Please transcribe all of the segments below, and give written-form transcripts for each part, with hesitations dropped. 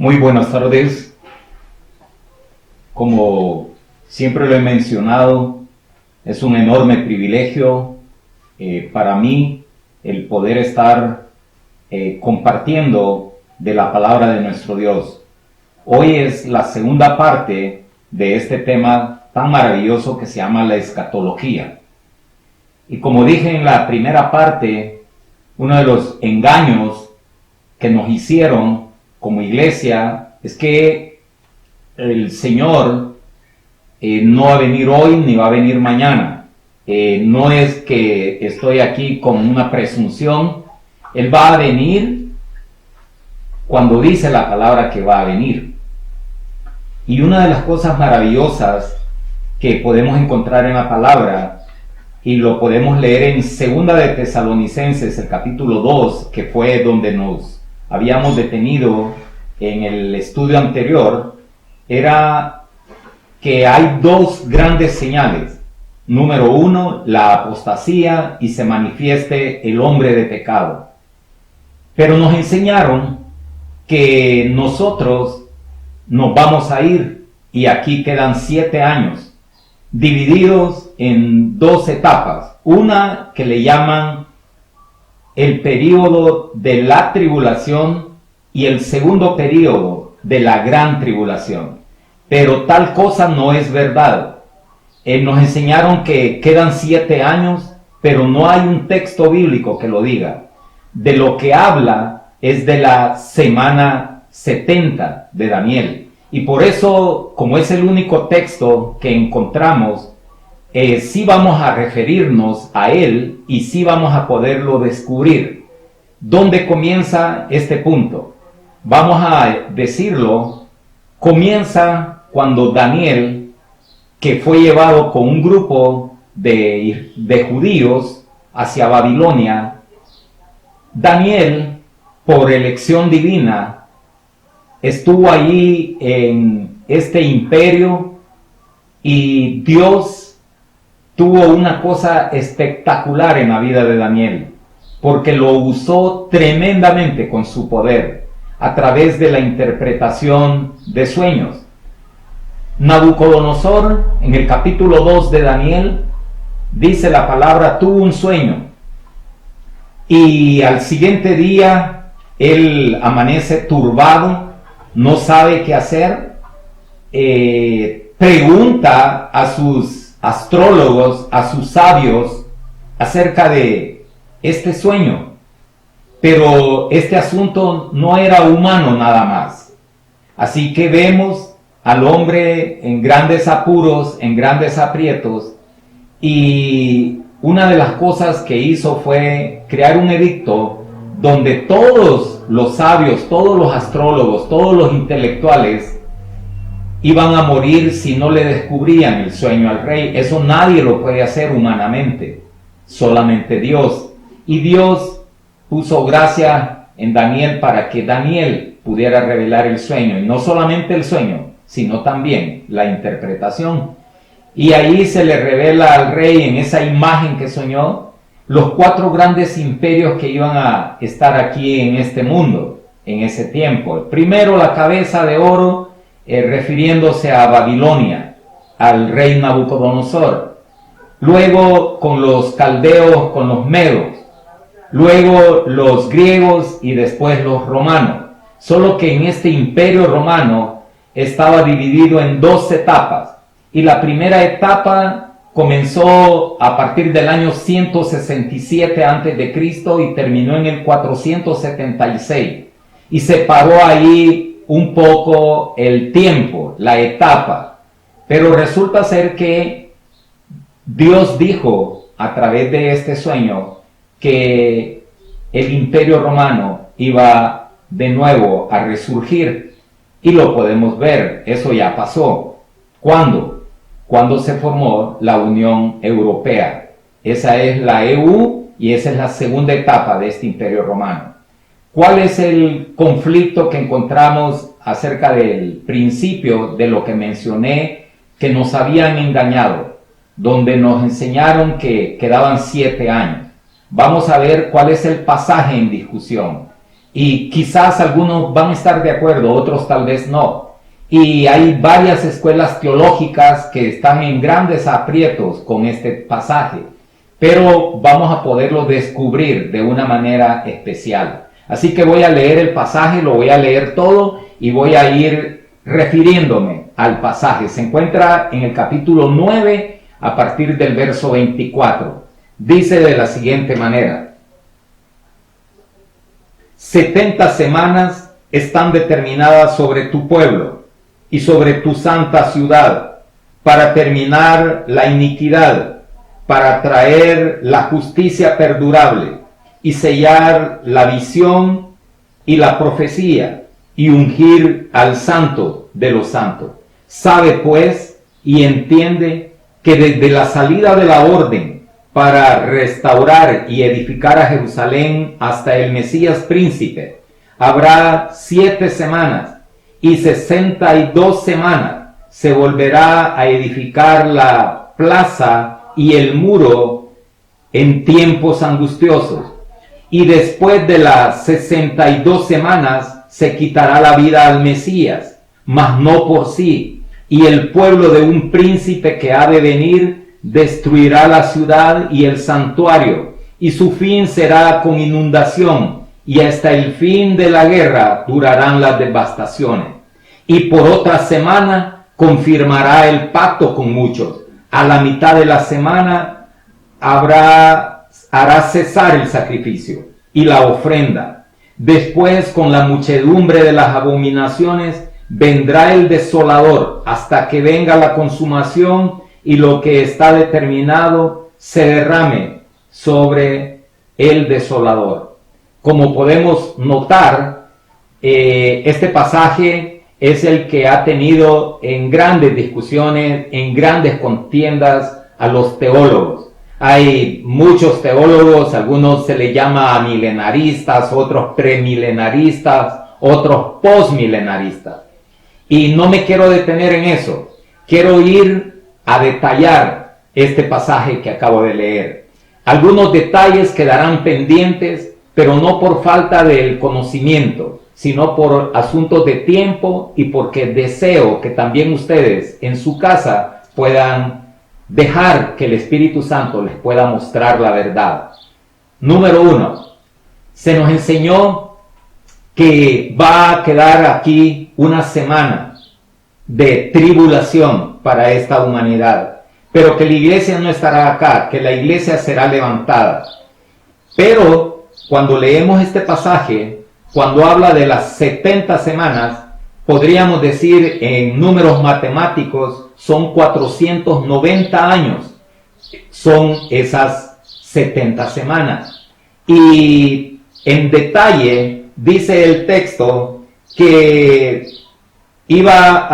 Muy buenas tardes. Como siempre lo he mencionado, es un enorme privilegio para mí el poder estar compartiendo de la palabra de nuestro Dios. Hoy es la segunda parte de este tema tan maravilloso que se llama la escatología. Y como dije en la primera parte, uno de los engaños que nos hicieron como iglesia es que el Señor no va a venir hoy ni va a venir mañana. No es que estoy aquí con una presunción. Él va a venir cuando dice la palabra que va a venir. Y una de las cosas maravillosas que podemos encontrar en la palabra, y lo podemos leer en Segunda de Tesalonicenses, el capítulo 2, que fue donde nos habíamos detenido en el estudio anterior, era que hay dos grandes señales. Número uno, la apostasía y se manifieste el hombre de pecado. Pero nos enseñaron que nosotros nos vamos a ir, y aquí quedan 7 años, divididos en 2 etapas. Una que le llaman el período de la tribulación y el segundo período de la gran tribulación. Pero tal cosa no es verdad. Nos enseñaron que quedan 7 años, pero no hay un texto bíblico que lo diga. De lo que habla es de la semana 70 de Daniel. Y por eso, como es el único texto que encontramos, sí vamos a referirnos a él y sí vamos a poderlo descubrir. ¿Dónde comienza este punto? Vamos a decirlo, comienza cuando Daniel, que fue llevado con un grupo de judíos hacia Babilonia, Daniel, por elección divina, estuvo allí en este imperio, y Dios tuvo una cosa espectacular en la vida de Daniel, porque lo usó tremendamente con su poder a través de la interpretación de sueños. Nabucodonosor, en el capítulo 2 de Daniel, dice la palabra, tuvo un sueño, y al siguiente día él amanece turbado, no sabe qué hacer, pregunta a sus astrólogos, a sus sabios, acerca de este sueño. Pero este asunto no era humano nada más. Así que vemos al hombre en grandes apuros, en grandes aprietos, y una de las cosas que hizo fue crear un edicto donde todos los sabios, todos los astrólogos, todos los intelectuales iban a morir si no le descubrían el sueño al rey. Eso nadie lo puede hacer humanamente, solamente Dios. Y Dios puso gracia en Daniel para que Daniel pudiera revelar el sueño, y no solamente el sueño, sino también la interpretación. Y ahí se le revela al rey, en esa imagen que soñó, los 4 grandes imperios que iban a estar aquí en este mundo, en ese tiempo. El primero, la cabeza de oro, refiriéndose a Babilonia, al rey Nabucodonosor. Luego con los caldeos, con los medos. Luego los griegos y después los romanos. Solo que en este imperio romano estaba dividido en 2 etapas. Y la primera etapa comenzó a partir del año 167 a.C. y terminó en el 476. Y separó ahí un poco el tiempo, la etapa. Pero resulta ser que Dios dijo a través de este sueño que el imperio romano iba de nuevo a resurgir. Y lo podemos ver, eso ya pasó. ¿Cuándo? Cuando se formó la Unión Europea. Esa es la EU y esa es la segunda etapa de este imperio romano. ¿Cuál es el conflicto que encontramos acerca del principio de lo que mencioné, que nos habían engañado, donde nos enseñaron que quedaban 7 años? Vamos a ver cuál es el pasaje en discusión. Y quizás algunos van a estar de acuerdo, otros tal vez no. Y hay varias escuelas teológicas que están en grandes aprietos con este pasaje, pero vamos a poderlo descubrir de una manera especial. Así que voy a leer el pasaje, lo voy a leer todo y voy a ir refiriéndome al pasaje. Se encuentra en el capítulo 9 a partir del verso 24. Dice de la siguiente manera: 70 semanas están determinadas sobre tu pueblo y sobre tu santa ciudad, para terminar la iniquidad, para traer la justicia perdurable, y sellar la visión y la profecía, y ungir al santo de los santos. Sabe pues y entiende que desde la salida de la orden para restaurar y edificar a Jerusalén hasta el Mesías príncipe, habrá 7 semanas, y 62 semanas se volverá a edificar la plaza y el muro en tiempos angustiosos. Y después de las 62 semanas se quitará la vida al Mesías, mas no por sí, y el pueblo de un príncipe que ha de venir destruirá la ciudad y el santuario, y su fin será con inundación, y hasta el fin de la guerra durarán las devastaciones. Y por otra semana confirmará el pacto con muchos. A la mitad de la semana hará cesar el sacrificio y la ofrenda. Después, con la muchedumbre de las abominaciones, vendrá el desolador, hasta que venga la consumación y lo que está determinado se derrame sobre el desolador. Como podemos notar, este pasaje es el que ha tenido en grandes discusiones, en grandes contiendas a los teólogos. Hay muchos teólogos, algunos se les llama milenaristas, otros premilenaristas, otros postmilenaristas. Y no me quiero detener en eso. Quiero ir a detallar este pasaje que acabo de leer. Algunos detalles quedarán pendientes, pero no por falta del conocimiento, sino por asuntos de tiempo y porque deseo que también ustedes en su casa puedan dejar que el Espíritu Santo les pueda mostrar la verdad. Número 1, se nos enseñó que va a quedar aquí una semana de tribulación para esta humanidad, pero que la iglesia no estará acá, que la iglesia será levantada. Pero cuando leemos este pasaje, cuando habla de las 70 semanas, podríamos decir en números matemáticos, son 490 años, son esas 70 semanas. Y en detalle dice el texto que iba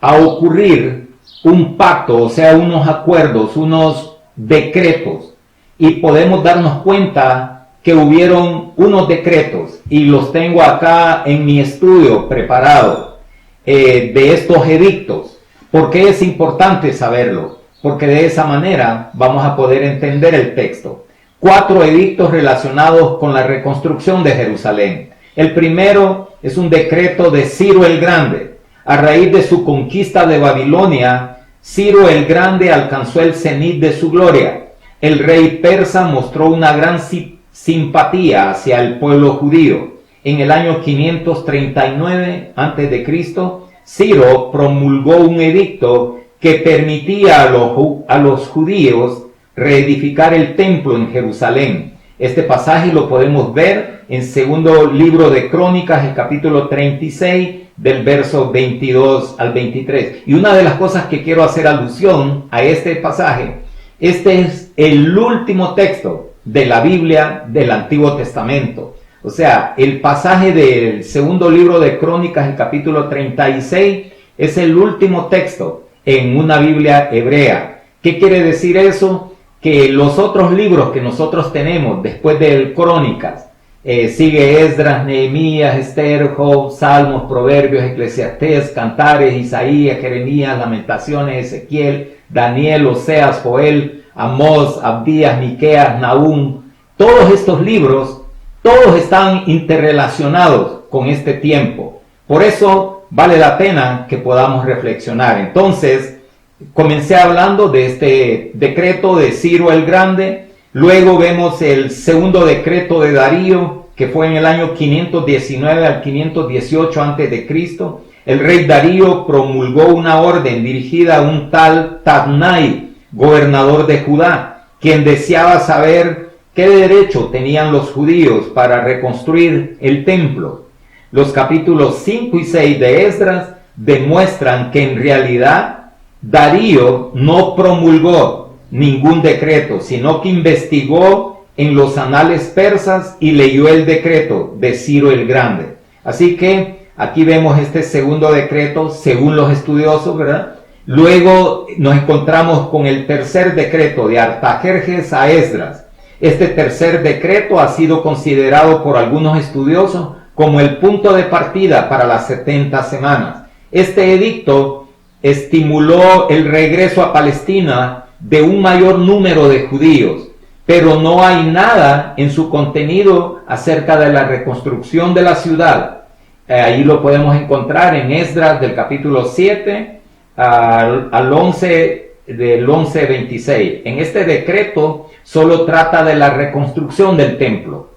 a ocurrir un pacto, o sea, unos acuerdos, unos decretos, y podemos darnos cuenta que hubieron unos decretos, y los tengo acá en mi estudio preparado, de estos edictos. ¿Por qué es importante saberlo? Porque de esa manera vamos a poder entender el texto. 4 edictos relacionados con la reconstrucción de Jerusalén. El primero es un decreto de Ciro el Grande. A raíz de su conquista de Babilonia, Ciro el Grande alcanzó el cenit de su gloria. El rey persa mostró una gran simpatía hacia el pueblo judío. En el año 539 a.C., Ciro promulgó un edicto que permitía a los judíos reedificar el templo en Jerusalén. Este pasaje lo podemos ver en segundo libro de Crónicas, el capítulo 36, del verso 22 al 23. Y una de las cosas que quiero hacer alusión a este pasaje, este es el último texto de la Biblia del Antiguo Testamento. O sea, el pasaje del segundo libro de Crónicas, el capítulo 36, es el último texto en una Biblia hebrea. ¿Qué quiere decir eso? Que los otros libros que nosotros tenemos después del Crónicas, sigue Esdras, Nehemías, Esther, Job, Salmos, Proverbios, Eclesiastés, Cantares, Isaías, Jeremías, Lamentaciones, Ezequiel, Daniel, Oseas, Joel, Amós, Abdías, Miqueas, Nahum. Todos estos libros todos están interrelacionados con este tiempo. Por eso vale la pena que podamos reflexionar. Entonces, comencé hablando de este decreto de Ciro el Grande. Luego vemos el segundo decreto de Darío, que fue en el año 519 al 518 a.C. El rey Darío promulgó una orden dirigida a un tal Tabnai, gobernador de Judá, quien deseaba saber qué derecho tenían los judíos para reconstruir el templo. Los capítulos 5 y 6 de Esdras demuestran que en realidad Darío no promulgó ningún decreto, sino que investigó en los anales persas y leyó el decreto de Ciro el Grande. Así que aquí vemos este segundo decreto según los estudiosos, ¿verdad? Luego nos encontramos con el tercer decreto de Artajerjes a Esdras. Este tercer decreto ha sido considerado por algunos estudiosos como el punto de partida para las 70 semanas. Este edicto estimuló el regreso a Palestina de un mayor número de judíos, pero no hay nada en su contenido acerca de la reconstrucción de la ciudad. Ahí lo podemos encontrar en Esdras del capítulo 7 al 11, del 11-26. En este decreto solo trata de la reconstrucción del templo.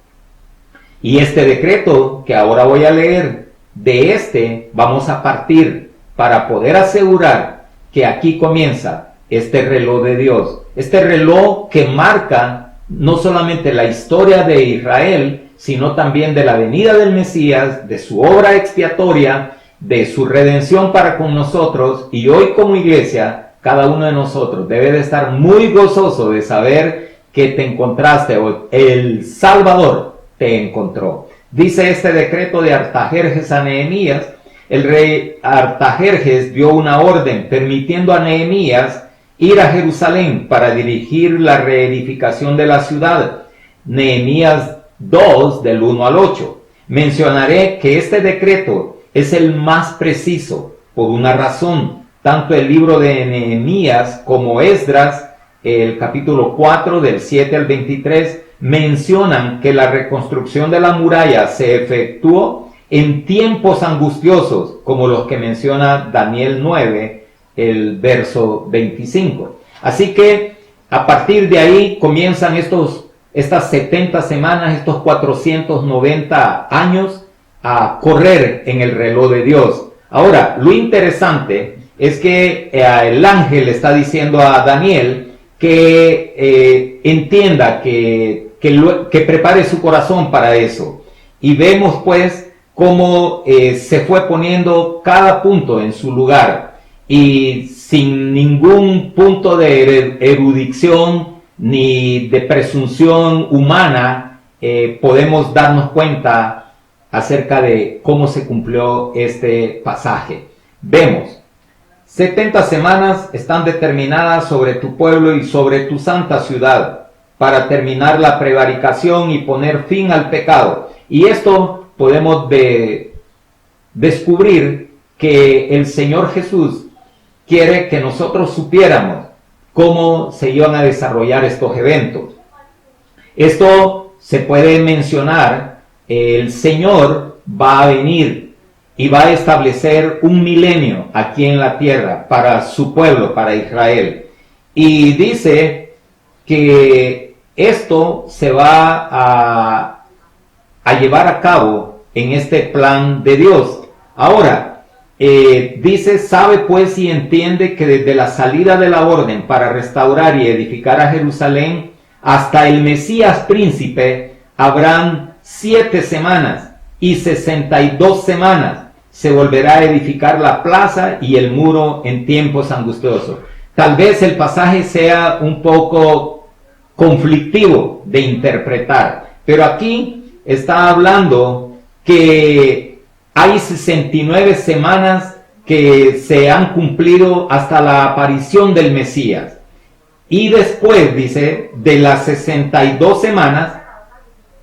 Y este decreto que ahora voy a leer, de este vamos a partir para poder asegurar que aquí comienza este reloj de Dios. Este reloj que marca no solamente la historia de Israel, sino también de la venida del Mesías, de su obra expiatoria, de su redención para con nosotros. Y hoy como iglesia, cada uno de nosotros debe de estar muy gozoso de saber que te encontraste, o el Salvador te encontró. Dice este decreto de Artajerjes a Nehemías. El rey Artajerjes dio una orden permitiendo a Nehemías ir a Jerusalén para dirigir la reedificación de la ciudad. Nehemías 2 del 1 al 8. Mencionaré que este decreto es el más preciso por una razón. Tanto el libro de Nehemías como Esdras, el capítulo 4 del 7 al 23, mencionan que la reconstrucción de la muralla se efectuó en tiempos angustiosos, como los que menciona Daniel 9, el verso 25. Así que a partir de ahí comienzan estas 70 semanas, estos 490 años a correr en el reloj de Dios. Ahora, lo interesante es que el ángel está diciendo a Daniel que entienda, que prepare su corazón para eso. Y vemos pues cómo se fue poniendo cada punto en su lugar, y sin ningún punto de erudición ni de presunción humana, podemos darnos cuenta acerca de cómo se cumplió este pasaje. Vemos, 70 semanas están determinadas sobre tu pueblo y sobre tu santa ciudad, para terminar la prevaricación y poner fin al pecado. Y esto podemos descubrir que el Señor Jesús quiere que nosotros supiéramos cómo se iban a desarrollar estos eventos. Esto se puede mencionar, el Señor va a venir y va a establecer un milenio aquí en la tierra para su pueblo, para Israel. Y dice que esto se va a llevar a cabo en este plan de Dios. Ahora, dice, sabe pues y entiende que desde la salida de la orden para restaurar y edificar a Jerusalén hasta el Mesías príncipe habrán 7 semanas y 62 semanas. Se volverá a edificar la plaza y el muro en tiempos angustiosos. Tal vez el pasaje sea un poco conflictivo de interpretar, pero aquí está hablando que hay 69 semanas que se han cumplido hasta la aparición del Mesías. Y después, dice, de las 62 semanas,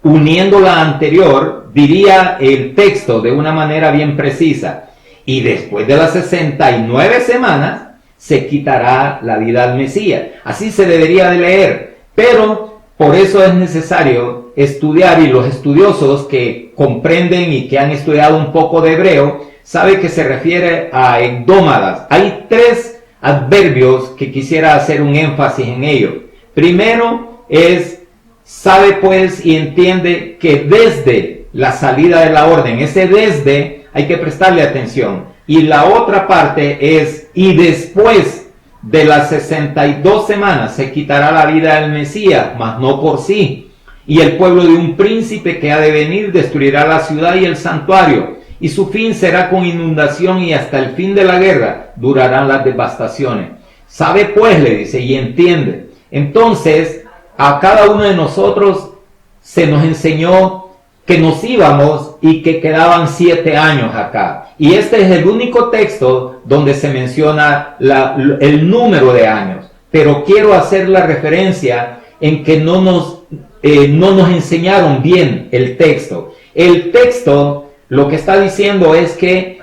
uniendo la anterior, diría el texto de una manera bien precisa, y después de las 69 semanas, se quitará la vida al Mesías. Así se debería de leer, pero Por eso es necesario estudiar, y los estudiosos que comprenden y que han estudiado un poco de hebreo, saben que se refiere a hebdómadas. Hay 3 adverbios que quisiera hacer un énfasis en ello. Primero es, sabe pues y entiende que desde la salida de la orden, ese desde hay que prestarle atención. Y la otra parte es, y después de las 62 semanas se quitará la vida del Mesías, mas no por sí. Y el pueblo de un príncipe que ha de venir destruirá la ciudad y el santuario, y su fin será con inundación, y hasta el fin de la guerra durarán las devastaciones. Sabe pues, le dice, y entiende. Entonces, a cada uno de nosotros se nos enseñó que nos íbamos y que quedaban 7 años acá. Y este es el único texto donde se menciona el número de años. Pero quiero hacer la referencia en que no nos enseñaron bien el texto. El texto lo que está diciendo es que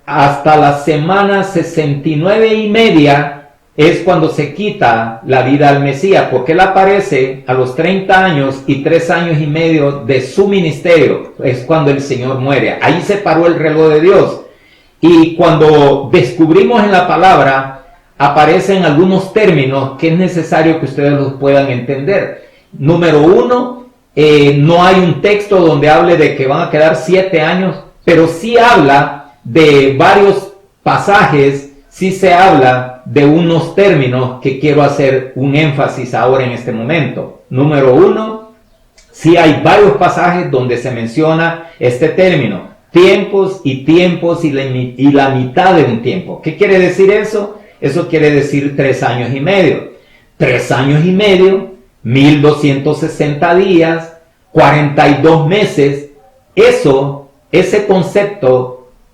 hasta la semana 69 y media es cuando se quita la vida al Mesías, porque él aparece a los 30 años y 3 años y medio de su ministerio, es cuando el Señor muere. Ahí se paró el reloj de Dios. Y cuando descubrimos en la palabra, aparecen algunos términos que es necesario que ustedes los puedan entender. Número 1, no hay un texto donde hable de que van a quedar 7 años, pero sí habla de varios pasajes, sí se habla de unos términos que quiero hacer un énfasis ahora en este momento. Número 1, sí hay varios pasajes donde se menciona este término, tiempos y la mitad de un tiempo. ¿Qué quiere decir eso? Eso quiere decir 3 años y medio. 3 años y medio, 1260 días, 42 meses. Ese concepto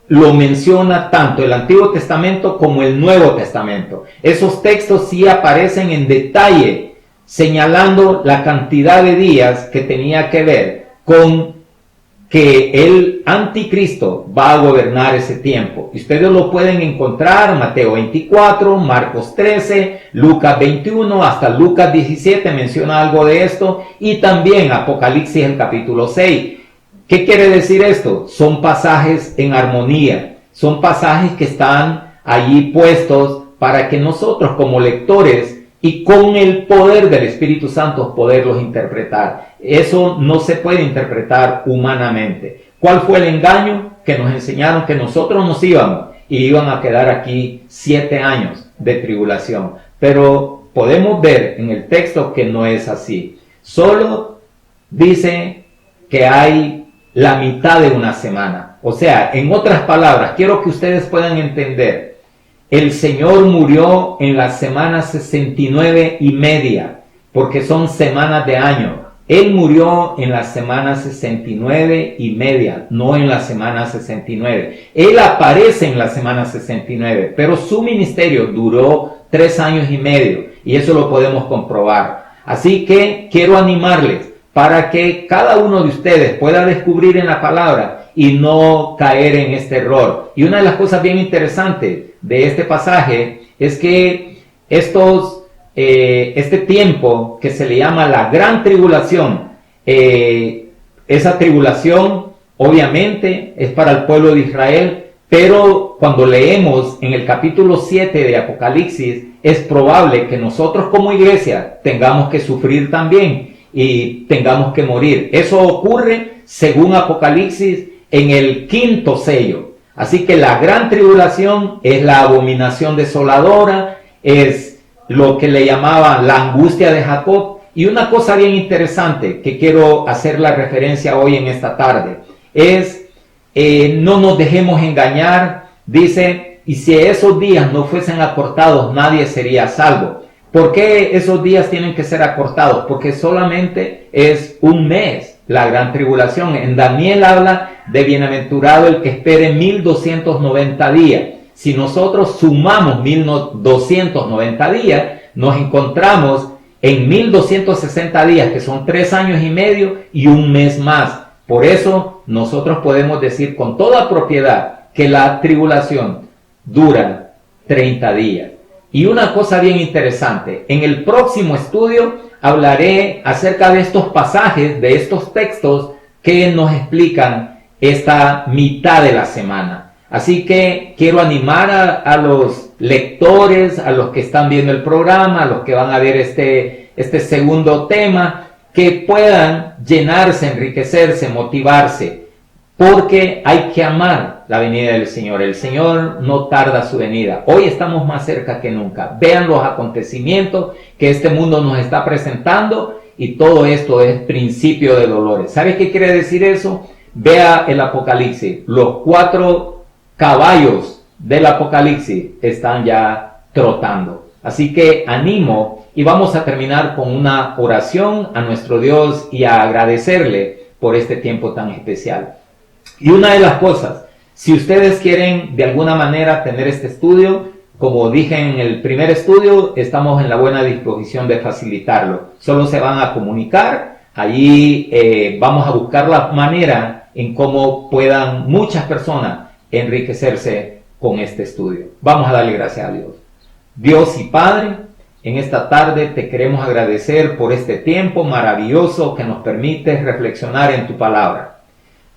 lo menciona tanto el Antiguo Testamento como el Nuevo Testamento. Esos textos sí aparecen en detalle, señalando la cantidad de días que tenía que ver con que el anticristo va a gobernar ese tiempo. Y ustedes lo pueden encontrar, Mateo 24, Marcos 13, Lucas 21, hasta Lucas 17 menciona algo de esto, y también Apocalipsis el capítulo 6. ¿Qué quiere decir esto? Son pasajes en armonía, son pasajes que están allí puestos para que nosotros como lectores y con el poder del Espíritu Santo poderlos interpretar. Eso no se puede interpretar humanamente. ¿Cuál fue el engaño? Que nos enseñaron que nosotros nos íbamos y iban a quedar aquí 7 años de tribulación. Pero podemos ver en el texto que no es así. Solo dice que hay la mitad de una semana. O sea, en otras palabras, quiero que ustedes puedan entender. El Señor murió en la semana 69 y media, porque son semanas de año. Él murió en la semana 69 y media, no en la semana 69. Él aparece en la semana 69, pero su ministerio duró 3 años y medio, y eso lo podemos comprobar. Así que quiero animarles para que cada uno de ustedes pueda descubrir en la palabra y no caer en este error. Y una de las cosas bien interesantes de este pasaje es que este tiempo que se le llama la gran tribulación, esa tribulación obviamente es para el pueblo de Israel, pero cuando leemos en el capítulo 7 de Apocalipsis, es probable que nosotros como iglesia tengamos que sufrir también y tengamos que morir. Eso ocurre según Apocalipsis en el 5º sello. Así que la gran tribulación es la abominación desoladora, es lo que le llamaban la angustia de Jacob. Y una cosa bien interesante que quiero hacer la referencia hoy en esta tarde es, no nos dejemos engañar. Dice, y si esos días no fuesen acortados, nadie sería salvo. ¿Por qué esos días tienen que ser acortados? Porque solamente es un mes la gran tribulación. En Daniel habla de bienaventurado el que espere 1290 días. Si nosotros sumamos 1290 días, nos encontramos en 1260 días, que son 3 años y medio y un mes más. Por eso nosotros podemos decir con toda propiedad que la tribulación dura 30 días. Y una cosa bien interesante, en el próximo estudio hablaré acerca de estos pasajes, de estos textos que nos explican esta mitad de la semana. Así que quiero animar a los lectores, a los que están viendo el programa, a los que van a ver este segundo tema, que puedan llenarse, enriquecerse, motivarse, porque hay que amar la venida del Señor. El Señor no tarda su venida. Hoy estamos más cerca que nunca. Vean los acontecimientos que este mundo nos está presentando y todo esto es principio de dolores. ¿Sabe qué quiere decir eso? Vea el Apocalipsis. Los 4 caballos del Apocalipsis están ya trotando. Así que animo y vamos a terminar con una oración a nuestro Dios y a agradecerle por este tiempo tan especial. Y una de las cosas, si ustedes quieren de alguna manera tener este estudio, como dije en el primer estudio, estamos en la buena disposición de facilitarlo. Solo se van a comunicar, allí vamos a buscar la manera en cómo puedan muchas personas enriquecerse con este estudio. Vamos a darle gracias a Dios. Dios y Padre, en esta tarde te queremos agradecer por este tiempo maravilloso que nos permite reflexionar en tu palabra.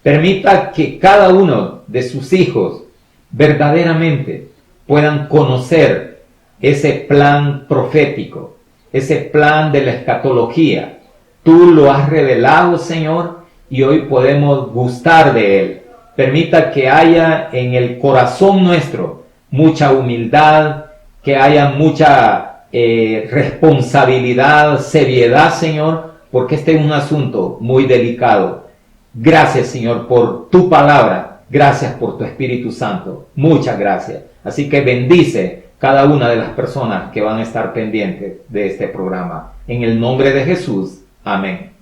Permita que cada uno de sus hijos verdaderamente puedan conocer ese plan profético, ese plan de la escatología. Tú lo has revelado, Señor, y hoy podemos gustar de él. Permita que haya en el corazón nuestro mucha humildad, que haya mucha responsabilidad, seriedad, Señor, porque este es un asunto muy delicado. Gracias, Señor, por tu palabra. Gracias por tu Espíritu Santo. Muchas gracias. Así que bendice cada una de las personas que van a estar pendientes de este programa. En el nombre de Jesús. Amén.